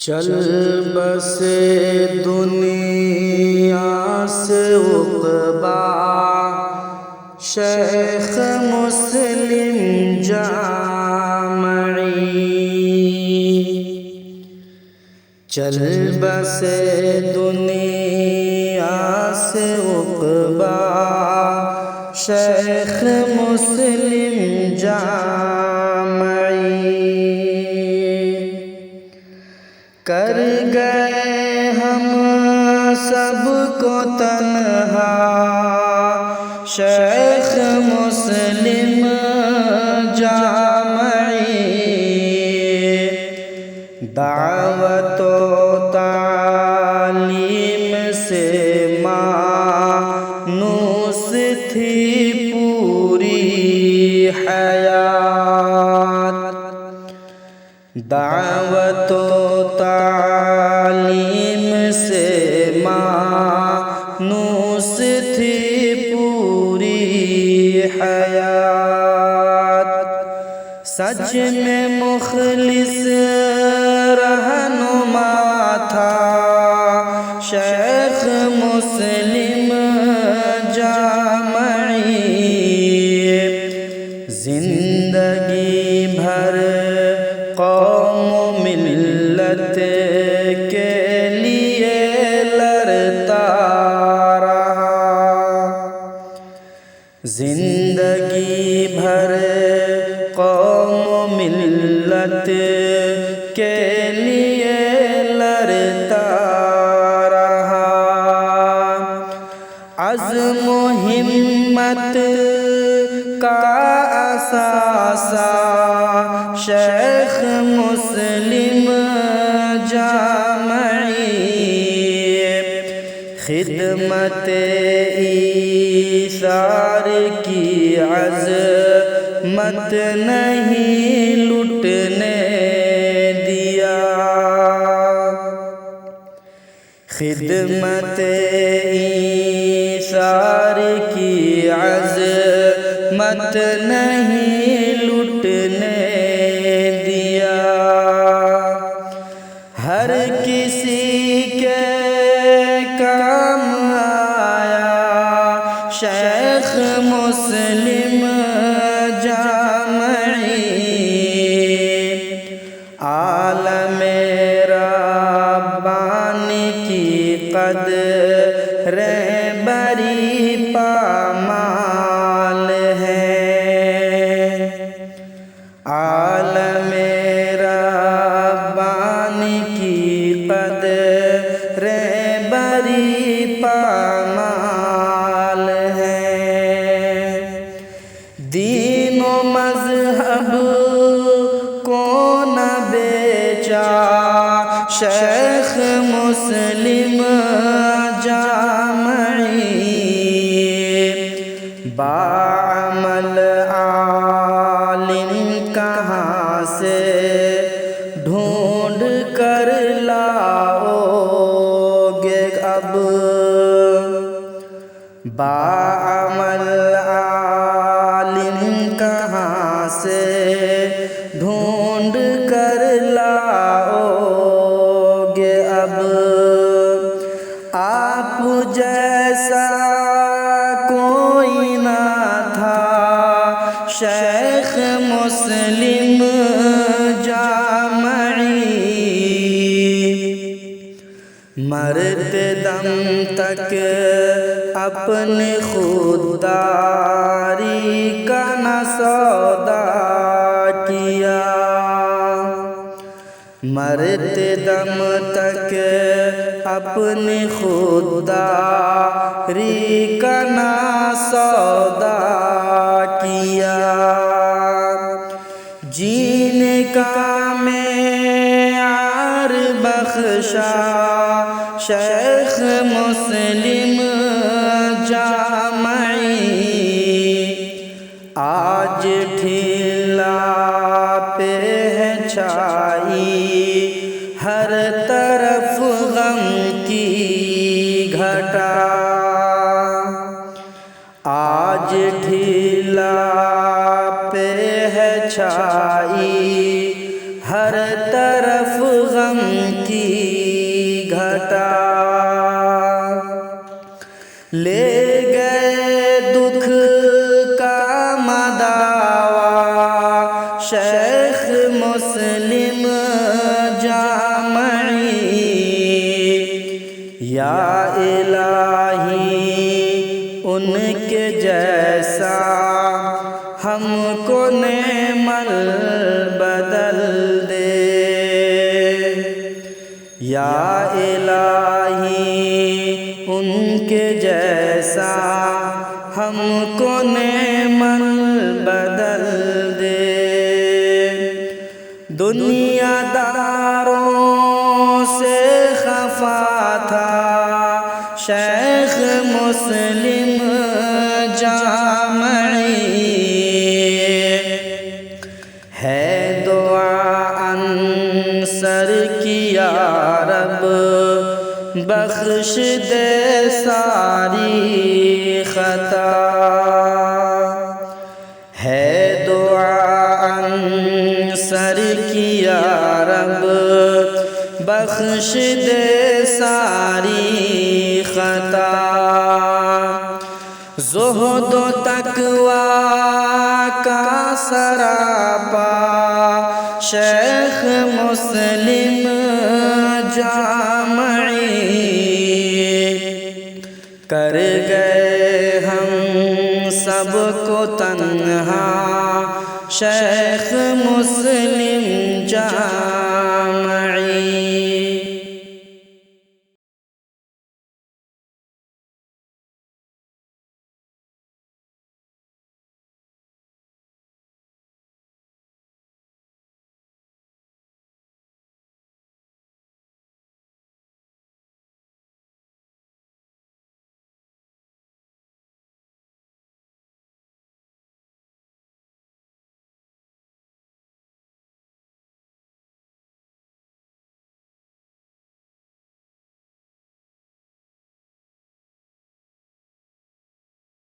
چل بسے دنیا سے عقبا شیخ مسلم جامعی، چل بسے دنیا سے عقبا شیخ مسلم جامعی، کر گئے ہم سب کو تنہا شیخ مسلم جامعی، دعوت و تعلیم سے مانوس تھی پوری حیات، دعوت و تعلیم سے مانوس تھی پوری حیات، سچ میں مخلص رہنما تھا شیخ مسلم جامعی، زندگی بھر قوم و ملت کے لیے لڑتا رہا، زندگی بھر قوم و ملت کے لیے لڑتا رہا، عزم و ہمت کا اثاثہ شیخ مسلم جامعی، خدمت ایثار کی عظمت نہیں لٹنے دیا، خدمت ایثار کی عظمت نہیں لٹنے دیا، ہر کسی کے کام آیا شیخ مسلم جامعی، عالم ربانی کی قدریں بری پامال ہیں، عالم ربانی کی قدریں بری پامال ہیں، دین و مذہب کو نہ بیچا شیخ مسلم جامعی، باعمل عالم کہاں سے ڈھونڈ کر لاؤ گے اب، باعمل عالم کہاں سے ڈھونڈ کر لاؤ گے اب، آپ جیسا کوئی نہ تھا شیخ مسلم جامعی، مرتے دم تک اپنی خودداری کا نہ سودا کیا، مرتے دم تک اپنی خودداری کا نہ سودا کیا، جینے کا معیار بخشا شیخ مسلم جامعی، آج ٹھیلا پہ ہے چھائی ہر طرف غم کی گھٹا، آج ٹھیلا پہ ہے چھائی ہر طرف غم کی گھٹا لے گئے دکھ کا مداوا شیخ مسلم جامعی یا الہی ان کے جیسا ہم کو نعمت بدل دے یا الہی ان کے جیسا ہم کو نعمت بدل دے دنیا داروں سے خفا تھا شیخ مسلم جامعی ہے دعا انصر کی یا رب بخش دے ساری خطا ہے دعا انصر کی یا رب بخش دے ساری خطا زہد و تقوی کا سراپا شیخ مسلم جامعی کر گئے ہم سب کو تنہا شیخ مسلم جامعی